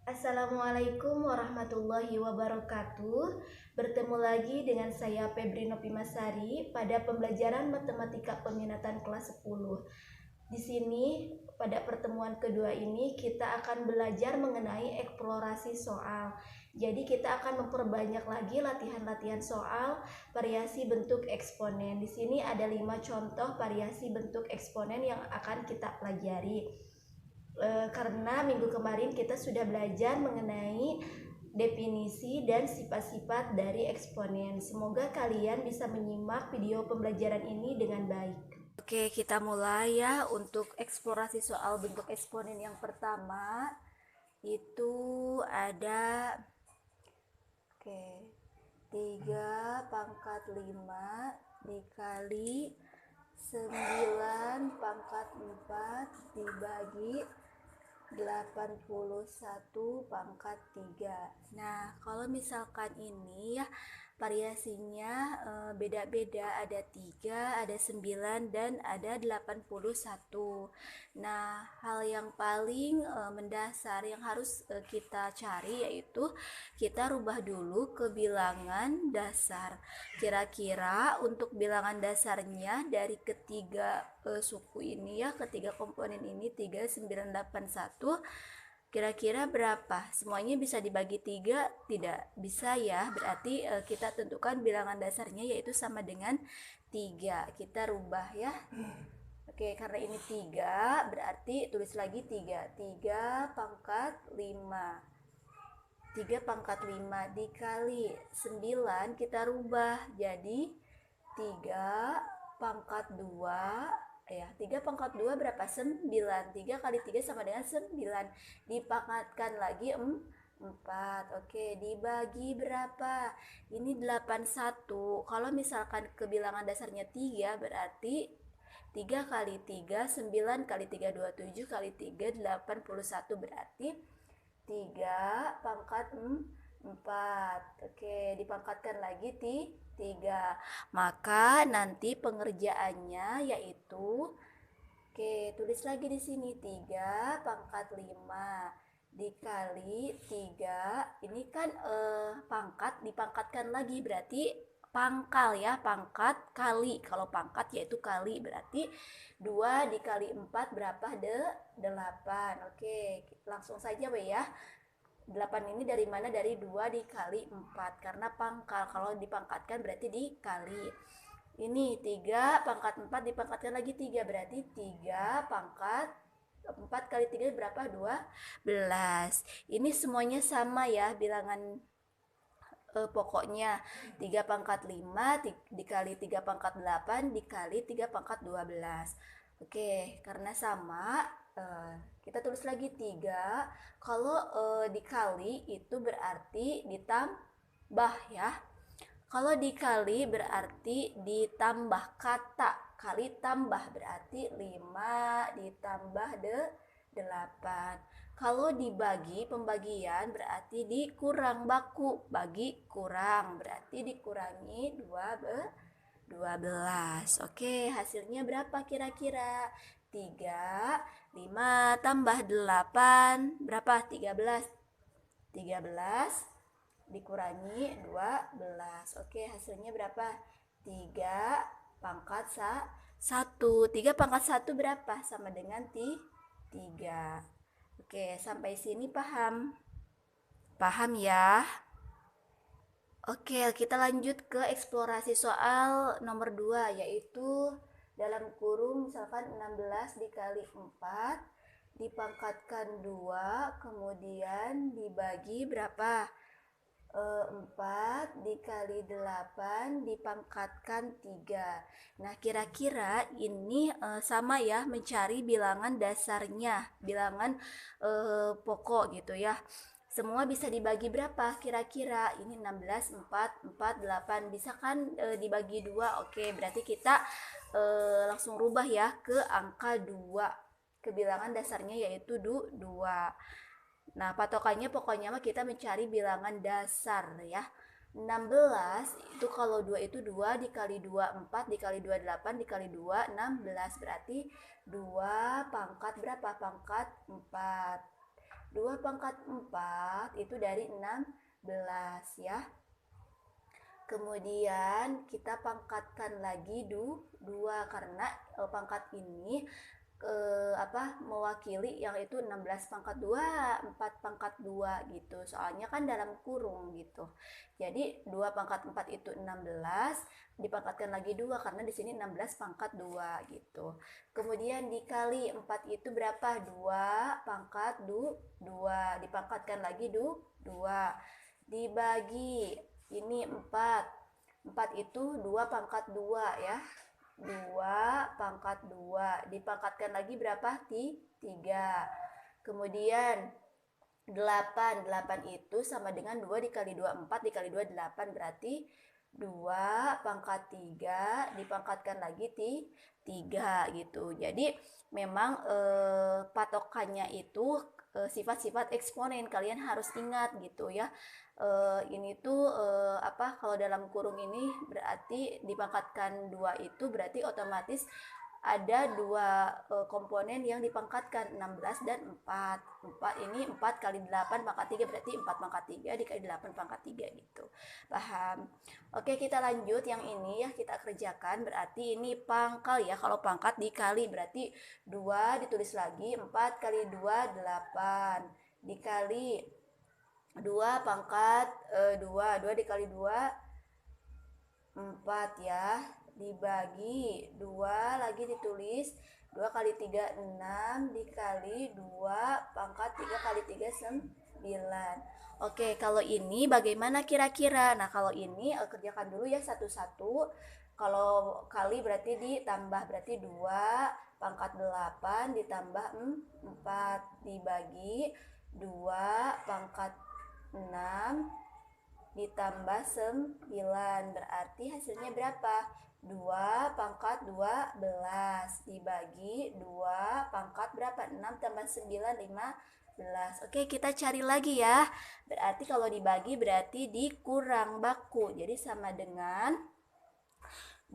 Assalamualaikum warahmatullahi wabarakatuh. Bertemu lagi dengan saya Febri Nopimasari pada pembelajaran matematika peminatan kelas 10. Di sini pada pertemuan kedua ini kita akan belajar mengenai eksplorasi soal. Jadi kita akan memperbanyak lagi latihan-latihan soal variasi bentuk eksponen. Di sini ada 5 contoh variasi bentuk eksponen yang akan kita pelajari. Karena minggu kemarin kita sudah belajar mengenai definisi dan sifat-sifat dari eksponen. Semoga kalian bisa menyimak video pembelajaran ini dengan baik. Oke, kita mulai ya untuk eksplorasi soal bentuk eksponen yang pertama. Itu ada 3 pangkat 5 dikali 9 pangkat 4 dibagi 81 pangkat 3. Nah, kalau misalkan ini ya variasinya beda-beda, ada 3, ada 9, dan ada 81. Nah, hal yang paling mendasar yang harus kita cari yaitu kita rubah dulu ke bilangan dasar. Kira-kira untuk bilangan dasarnya dari ketiga suku ini ya, ketiga komponen ini 3, 9, 8, 1, kira-kira berapa? Semuanya bisa dibagi 3? Tidak bisa ya, berarti kita tentukan bilangan dasarnya yaitu sama dengan 3. Kita rubah ya. Oke, karena ini 3, berarti tulis lagi 3. 3 pangkat 5. 3 pangkat 5 dikali 9 kita rubah jadi 3 pangkat 2 ya. 3 pangkat 2 berapa? 9. 3 kali 3 sama dengan 9. Dipangkatkan lagi 4. Oke, dibagi berapa? Ini 81. Kalau misalkan kebilangan dasarnya 3 berarti 3 kali 3 9 kali 3 27 kali 3 81 berarti 3 pangkat 4. Oke, dipangkatkan lagi 3. Maka nanti pengerjaannya yaitu tulis lagi di sini 3 pangkat 5 dikali 3. Ini kan pangkat dipangkatkan lagi berarti pangkal ya, pangkat kali. Kalau pangkat yaitu kali, berarti 2 dikali 4 berapa? 8. Oke, langsung saja ya. 8 ini dari mana? Dari 2 dikali 4 karena pangkal. Kalau dipangkatkan berarti dikali. Ini 3 pangkat 4 dipangkatkan lagi 3 berarti 3 pangkat 4 kali 3 berapa? 12. Ini semuanya sama ya bilangan pokoknya 3 pangkat 5 dikali 3 pangkat 8 dikali 3 pangkat 12. Oke, karena sama kita tulis lagi 3. Kalau dikali itu berarti ditambah ya. Kalau dikali berarti ditambah kata. Kali tambah berarti 5 ditambah 8. Kalau dibagi pembagian berarti dikurang baku. Bagi kurang berarti dikurangi 12. Oke, hasilnya berapa kira-kira? 3, 5 tambah 8 berapa? 13. 13 dikurangi 12. Oke, hasilnya berapa? 3 pangkat 1. 3 pangkat 1 berapa? Sama dengan 3. Oke, sampai sini paham? Paham ya? Oke, kita lanjut ke eksplorasi soal nomor 2, yaitu dalam kurung misalkan 16 dikali 4 dipangkatkan 2, kemudian dibagi berapa? 4 dikali 8 dipangkatkan 3. Nah, kira-kira ini sama ya mencari bilangan dasarnya, bilangan pokok gitu ya. Semua bisa dibagi berapa kira-kira? Ini 16, 4, 4, 8. Bisa kan dibagi 2? Oke, berarti kita langsung rubah ya ke angka 2. Kebilangan dasarnya yaitu 2. Nah, patokannya pokoknya mah kita mencari bilangan dasar ya. 16 itu kalau 2 itu 2 dikali 2 4 dikali 2 8 dikali 2 16 berarti 2 pangkat berapa? Pangkat 4. 2 pangkat 4 itu dari 16 ya. Kemudian kita pangkatkan lagi 2 karena pangkat ini mewakili yang itu 16 pangkat 2, 4 pangkat 2 gitu. Soalnya kan dalam kurung gitu. Jadi 2 pangkat 4 itu 16, dipangkatkan lagi 2 karena di sini 16 pangkat 2 gitu. Kemudian dikali 4 itu berapa? 2 pangkat 2, dipangkatkan lagi 2. Dibagi ini 4. 4 itu 2 pangkat 2 ya. 2 pangkat 2 dipangkatkan lagi berapa? 3. Kemudian 8 itu sama dengan 2 dikali 2 4 dikali 2 8 berarti 2 pangkat 3 dipangkatkan lagi 3 gitu. Jadi memang patokannya itu sifat-sifat eksponen, kalian harus ingat gitu ya. Ini tuh kalau dalam kurung ini berarti dipangkatkan 2 itu berarti otomatis ada 2 komponen yang dipangkatkan 16 dan 4. 4 ini 4 kali 8 pangkat 3 berarti 4 pangkat 3 dikali 8 pangkat 3 gitu. Paham? Oke, kita lanjut yang ini ya, kita kerjakan. Berarti ini pangkal ya. Kalau pangkat dikali berarti 2 ditulis lagi 4 kali 2 8 dikali 2 pangkat 2 dikali 2 4 ya, dibagi 2 lagi ditulis 2 kali 3 6 dikali 2 pangkat 3 kali 3 9. Oke, kalau ini bagaimana kira-kira? Nah, kalau ini kerjakan dulu ya satu-satu. Kalau kali berarti ditambah, berarti 2 pangkat 8 ditambah 4 dibagi 2 pangkat 6 ditambah 9 berarti hasilnya berapa? 2 pangkat 12 dibagi 2 pangkat berapa? 6 tambah 9 15. Oke, kita cari lagi ya. Berarti kalau dibagi berarti dikurang baku. Jadi sama dengan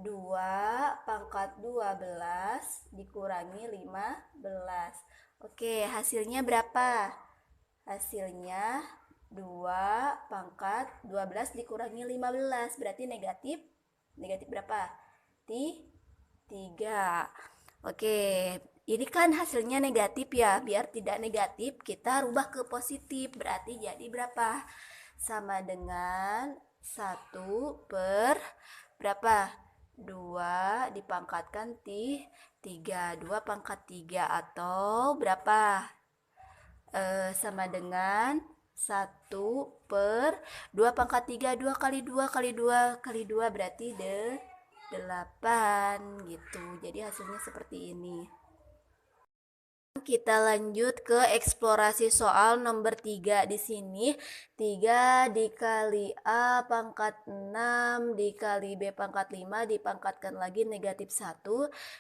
2 pangkat 12 dikurangi 15. Oke, hasilnya berapa? Hasilnya 2 pangkat 12 dikurangi 15 berarti negatif berapa? 3. Oke, ini kan hasilnya negatif ya. Biar tidak negatif kita rubah ke positif. Berarti jadi berapa? Sama dengan 1 per berapa? 2 dipangkatkan 3. 2 pangkat 3 atau berapa? Sama dengan 1 per 2 pangkat 3, 2 kali 2 kali 2 kali 2 berarti 8 gitu. Jadi hasilnya seperti ini. Kita lanjut ke eksplorasi soal nomor 3. Di sini 3 dikali A pangkat 6 dikali B pangkat 5 dipangkatkan lagi negatif 1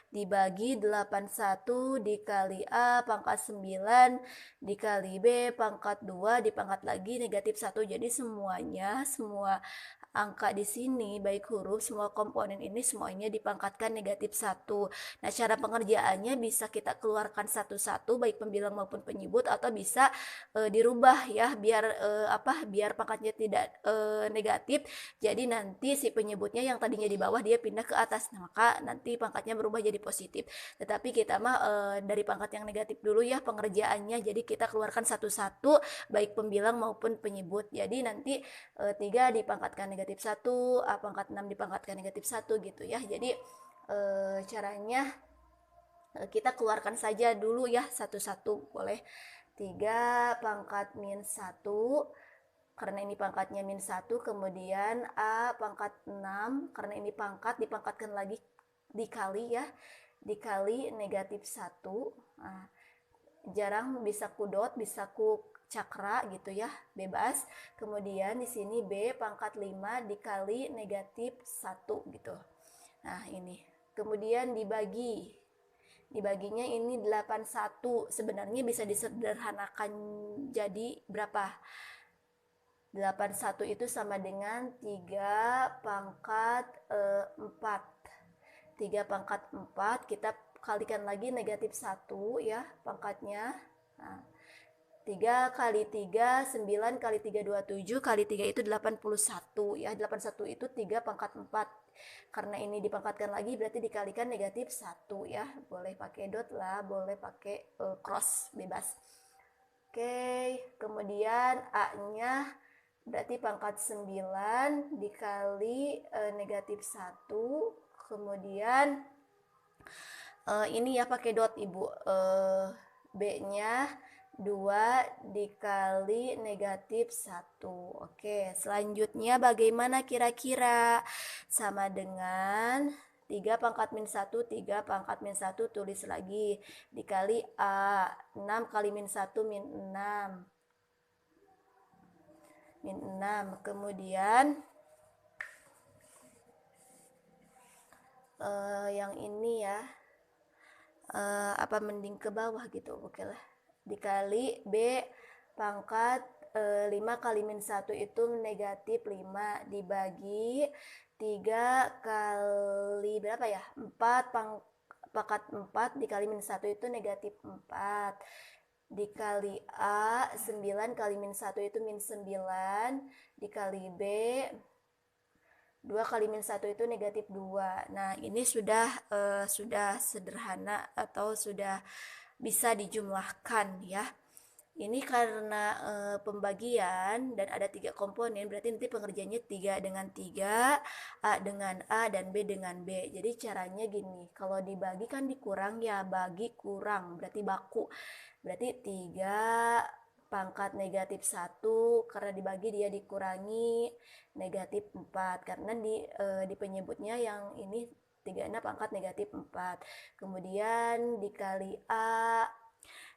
dibagi 81 dikali A pangkat 9 dikali B pangkat 2 dipangkat lagi negatif 1. Jadi semuanya, semua angka di sini baik huruf, semua komponen ini semuanya dipangkatkan negatif 1. Nah, cara pengerjaannya bisa kita keluarkan satu-satu baik pembilang maupun penyebut atau bisa dirubah ya biar biar pangkatnya tidak negatif. Jadi nanti si penyebutnya yang tadinya di bawah dia pindah ke atas. Nah, maka nanti pangkatnya berubah jadi positif. Tetapi kita mah dari pangkat yang negatif dulu ya pengerjaannya. Jadi kita keluarkan satu-satu baik pembilang maupun penyebut. Jadi nanti 3 dipangkatkan negatif 1, A pangkat 6 dipangkatkan negatif 1 gitu ya. Jadi caranya kita keluarkan saja dulu ya satu-satu boleh. 3 pangkat min 1 karena ini pangkatnya min 1, kemudian A pangkat 6 karena ini pangkat dipangkatkan lagi dikali ya, dikali negatif 1. Nah, jarang bisa ku dot, bisa ku cakra gitu ya, bebas. Kemudian di sini B pangkat 5 dikali negatif 1 gitu. Nah, ini. Kemudian dibagi. Dibaginya ini 81. Sebenarnya bisa disederhanakan jadi berapa? 81 itu sama dengan 3 pangkat 4. 3 pangkat 4 kita kalikan lagi negatif 1 ya pangkatnya. Nah, 3 kali 3, 9 kali 3, 27, kali 3 itu 81 ya. 81 itu 3 pangkat 4. Karena ini dipangkatkan lagi berarti dikalikan negatif 1 ya. Boleh pakai dot lah, boleh pakai cross, bebas. Oke, kemudian A-nya berarti pangkat 9 dikali negatif 1. Kemudian ini ya pakai dot Ibu. B-nya 2 dikali negatif 1. Oke, selanjutnya bagaimana kira-kira? Sama dengan 3 pangkat min 1, 3 pangkat min 1, tulis lagi. Dikali A, 6 kali min 1, min 6. Min 6. Kemudian yang ini ya. Apa mending ke bawah gitu, oke lah, dikali B pangkat 5 kali min 1 itu negatif 5 dibagi 3 kali berapa ya, 4 pangkat 4 dikali min 1 itu negatif 4 dikali A, 9 kali min 1 itu min 9 dikali B, 2 kali min 1 itu negatif 2. Nah, ini sudah sederhana atau sudah bisa dijumlahkan ya. Ini karena pembagian dan ada 3 komponen, berarti nanti pengerjaannya 3 dengan 3, A dengan A, dan B dengan B. Jadi caranya gini, kalau dibagi kan dikurang ya, bagi kurang, berarti baku. Berarti 3 pangkat negatif 1, karena dibagi dia dikurangi negatif 4, karena di penyebutnya yang ini 36 pangkat negatif 4. Kemudian dikali A,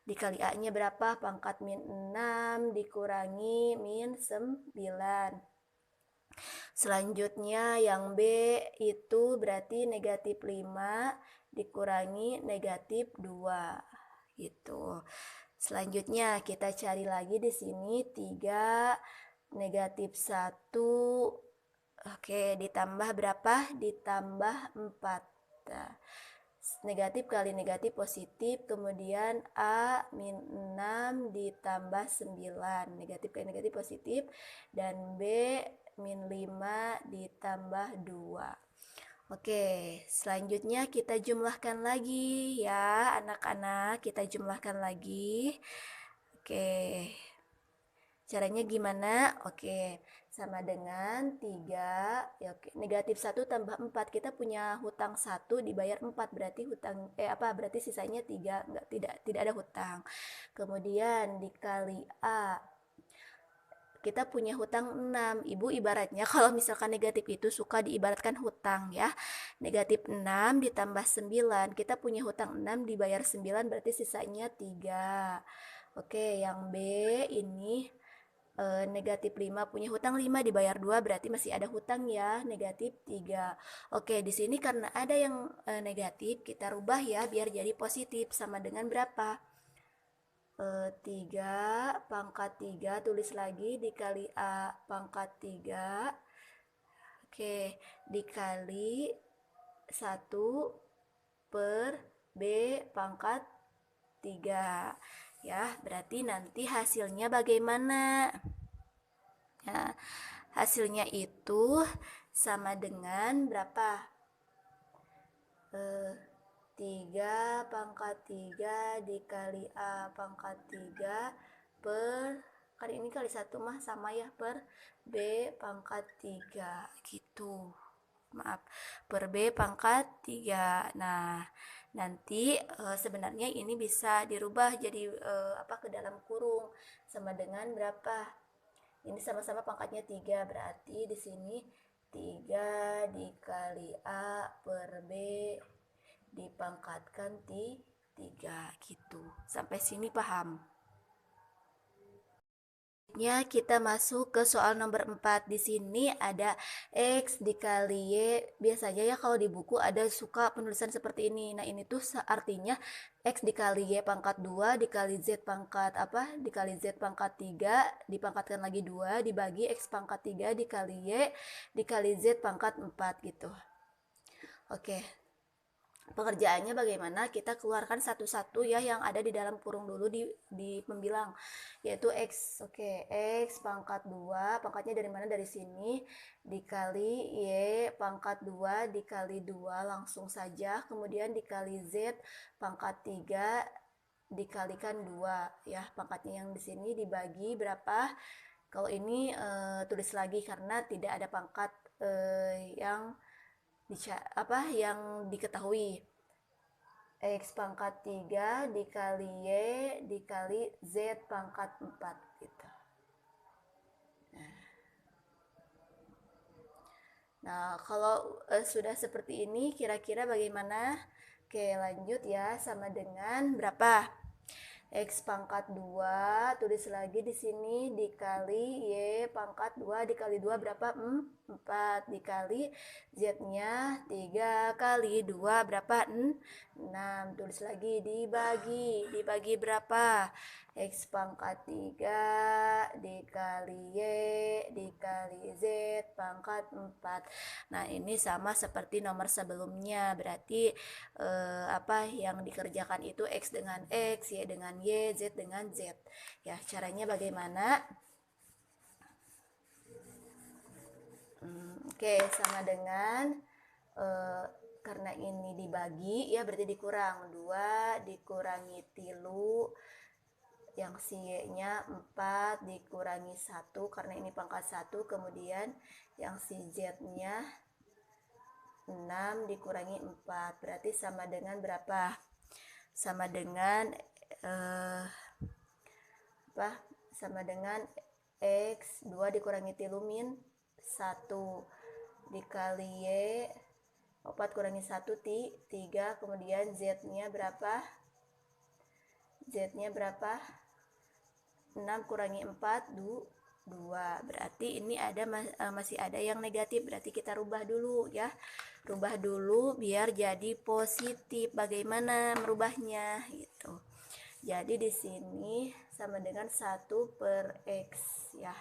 dikali A-nya berapa? Pangkat min 6 dikurangi min 9. Selanjutnya yang B itu berarti negatif 5 dikurangi negatif 2 gitu. Selanjutnya kita cari lagi di sini 3 negatif 1. Oke, ditambah berapa? Ditambah 4. Nah, negatif kali negatif positif, kemudian A min 6 ditambah 9, negatif kali negatif positif, dan B min 5 ditambah 2. Oke, selanjutnya kita jumlahkan lagi ya anak-anak, kita jumlahkan lagi. Oke, caranya gimana? Oke, sama dengan 3 ya, oke. Negatif 1 tambah 4, kita punya hutang 1 dibayar 4, berarti berarti sisanya 3, tidak ada hutang. Kemudian dikali A, kita punya hutang 6. Ibu ibaratnya kalau misalkan negatif itu suka diibaratkan hutang ya. Negatif 6 ditambah 9. Kita punya hutang 6 dibayar 9, berarti sisanya 3. Oke, yang B ini negatif 5, punya hutang 5 dibayar 2, berarti masih ada hutang ya, negatif 3. Oke, di sini karena ada yang negatif, kita rubah ya biar jadi positif, sama dengan berapa? 3 pangkat 3, tulis lagi, dikali A pangkat 3. Oke, dikali 1 per B pangkat 3. Ya, berarti nanti hasilnya bagaimana? Ya, hasilnya itu sama dengan berapa? 3 pangkat 3 dikali A pangkat 3 per, kali ini kali 1 mah sama ya, per B pangkat 3 gitu. Maaf, per B pangkat 3. Nah, nanti sebenarnya ini bisa dirubah jadi ke dalam kurung, sama dengan berapa? Ini sama-sama pangkatnya 3, berarti di sini 3 dikali A per B dipangkatkan 3 gitu. Sampai sini paham? Selanjutnya kita masuk ke soal nomor 4. Di sini ada X dikali Y. Biasanya ya kalau di buku ada suka penulisan seperti ini. Nah, ini tuh artinya X dikali Y pangkat 2 dikali Z pangkat dikali Z pangkat 3 dipangkatkan lagi 2 dibagi X pangkat 3 dikali Y dikali Z pangkat 4 gitu. Oke. Pengerjaannya bagaimana? Kita keluarkan satu-satu ya yang ada di dalam kurung dulu di pembilang, yaitu X. Oke, X pangkat 2, pangkatnya dari mana? Dari sini, dikali Y pangkat 2 dikali 2 langsung saja, kemudian dikali Z pangkat 3 dikalikan 2 ya, pangkatnya yang di sini dibagi berapa? Kalau ini tulis lagi karena tidak ada pangkat yang yang diketahui. X pangkat 3 dikali Y dikali Z pangkat 4 gitu. Nah, kalau sudah seperti ini kira-kira bagaimana? Oke, lanjut ya, sama dengan berapa? X pangkat 2, tulis lagi di sini, dikali Y pangkat 2 dikali 2 berapa? 4 dikali Z-nya 3 kali 2 berapa? 6. Tulis lagi, dibagi berapa? X pangkat 3 dikali Y dikali Z pangkat 4. Nah, ini sama seperti nomor sebelumnya, berarti yang dikerjakan itu X dengan X, Y dengan Y, Z dengan Z. Ya, caranya bagaimana? Oke, sama dengan karena ini dibagi ya berarti dikurang 2 dikurangi tilu, yang si Y-nya 4 dikurangi 1 karena ini pangkat 1, kemudian yang si Z-nya 6 dikurangi 4 berarti sama dengan berapa? Sama dengan sama dengan X 2 dikurangi tilu min 1 dikali Y 4 kurangi 1 3, kemudian Z-nya berapa? Z-nya berapa? 6 kurangi 4 2. Berarti ini masih ada yang negatif, berarti kita rubah dulu ya. Rubah dulu biar jadi positif. Bagaimana merubahnya gitu. Jadi di sini sama dengan 1 per X ya.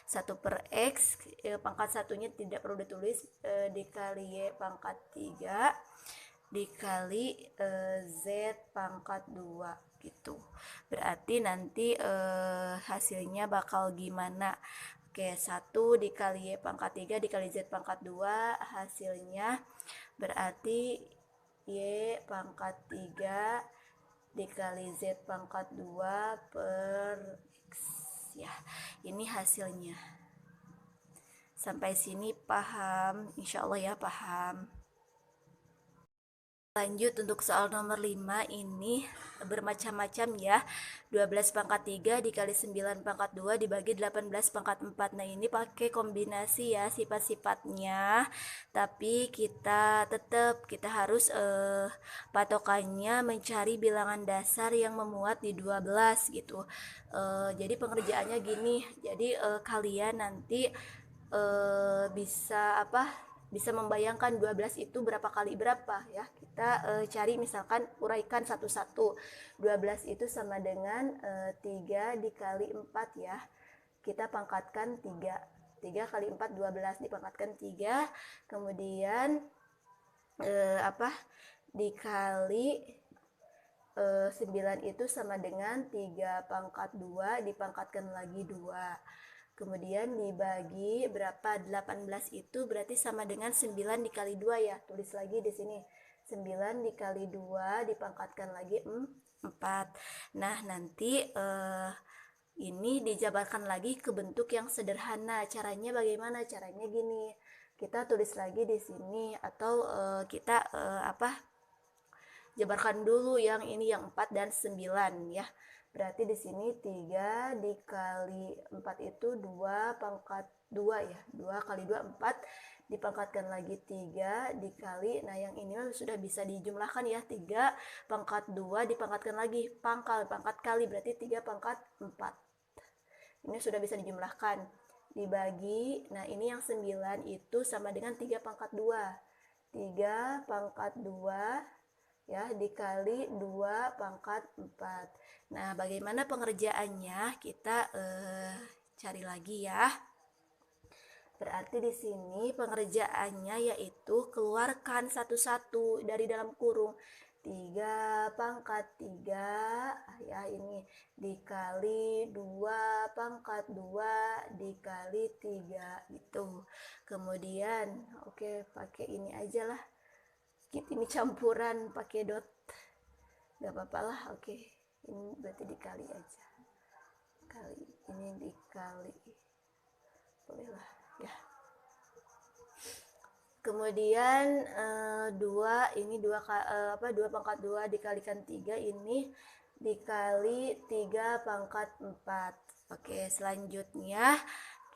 1 per X pangkat satunya tidak perlu ditulis, dikali Y pangkat 3 dikali Z pangkat 2 gitu. Berarti nanti hasilnya bakal gimana? Oke, 1 dikali Y pangkat 3 dikali Z pangkat 2 hasilnya berarti Y pangkat 3 dikali Z pangkat 2 per X ya. Ini hasilnya. Sampai sini paham? Insya Allah ya paham. Lanjut untuk soal nomor 5 ini bermacam-macam ya. 12 pangkat 3 dikali 9 pangkat 2 dibagi 18 pangkat 4. Nah, ini pakai kombinasi ya sifat-sifatnya. Tapi kita harus patokannya mencari bilangan dasar yang memuat di 12 gitu. Jadi pengerjaannya gini. Jadi kalian nanti bisa membayangkan 12 itu berapa kali berapa ya. Kita cari misalkan uraikan satu-satu. 12 itu sama dengan 3 dikali 4 ya. Kita pangkatkan 3. 3 kali 4 12 dipangkatkan 3. Kemudian dikali 9 itu sama dengan 3 pangkat 2 dipangkatkan lagi 2. Kemudian dibagi berapa? 18 itu berarti sama dengan 9 dikali 2 ya. Tulis lagi di sini. 9 dikali 2 dipangkatkan lagi 4. Nah, nanti ini dijabarkan lagi ke bentuk yang sederhana. Caranya bagaimana? Caranya gini. Kita tulis lagi di sini atau kita jabarkan dulu yang ini yang 4 dan 9 ya. Berarti di sini 3 dikali 4 itu 2 pangkat 2 ya. 2 kali 2 4 dipangkatkan lagi 3 dikali, nah yang ini sudah bisa dijumlahkan ya. 3 pangkat 2 dipangkatkan lagi pangkal kali berarti 3 pangkat 4. Ini sudah bisa dijumlahkan. Dibagi, nah ini yang 9 itu sama dengan 3 pangkat 2. 3 pangkat 2 ya dikali 2 pangkat 4. Nah, bagaimana pengerjaannya? Kita cari lagi ya. Berarti di sini pengerjaannya yaitu keluarkan satu-satu dari dalam kurung. 3 pangkat 3 ya, ini dikali 2 pangkat 2 dikali 3 gitu. Kemudian oke, pakai ini aja lah. Ini campuran pakai dot. Gak apa-apa lah, oke. Ini berarti dikali aja. Kali ini dikali. Bolehlah ya. Kemudian 2 ini 2 pangkat 2 dikalikan 3 ini dikali 3 pangkat 4. Oke, selanjutnya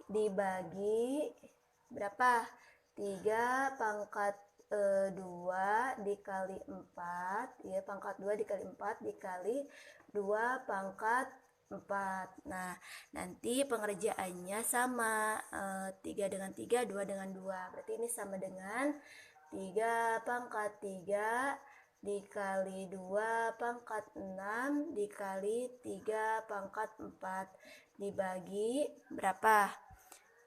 dibagi berapa? 3 pangkat 2 dikali 4 ya, pangkat 2 dikali 4 dikali 2 pangkat 4. Nah, nanti pengerjaannya sama, 3 dengan 3, 2 dengan 2. Berarti ini sama dengan 3 pangkat 3 dikali 2 pangkat 6 dikali 3 pangkat 4 dibagi berapa?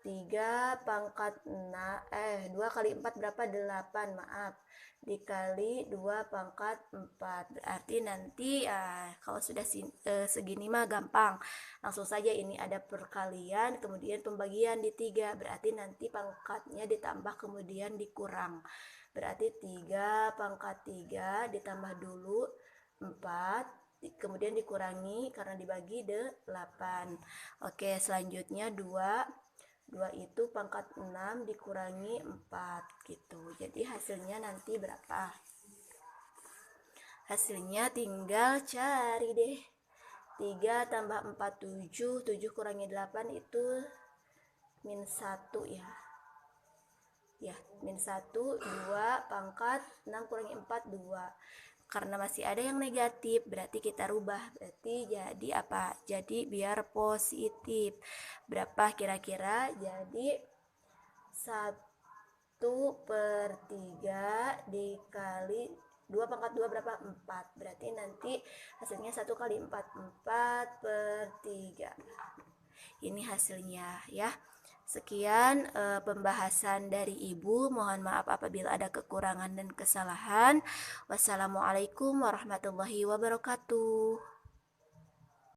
3 pangkat 6, 2 kali 4 berapa? 8, maaf. Dikali 2 pangkat 4. Berarti nanti kalau sudah segini mah gampang. Langsung saja ini ada perkalian, kemudian pembagian di 3. Berarti nanti pangkatnya ditambah kemudian dikurang. Berarti 3 pangkat 3 ditambah dulu 4. Kemudian dikurangi karena dibagi 8. Oke, selanjutnya 2 itu pangkat 6 dikurangi 4 gitu. Jadi hasilnya nanti berapa? Hasilnya tinggal cari deh. 3 tambah 4 7, 7 kurangi 8 itu min 1 ya. Ya, min 1, 2 pangkat 6 kurangi 4 2. Karena masih ada yang negatif, berarti kita rubah. Berarti jadi apa? Jadi biar positif. Berapa kira-kira? Jadi 1/3 dikali 2 pangkat 2 berapa? 4. Berarti nanti hasilnya 1 kali 4, 4/3. Ini hasilnya ya. Sekian pembahasan dari Ibu. Mohon maaf apabila ada kekurangan dan kesalahan. Wassalamualaikum warahmatullahi wabarakatuh.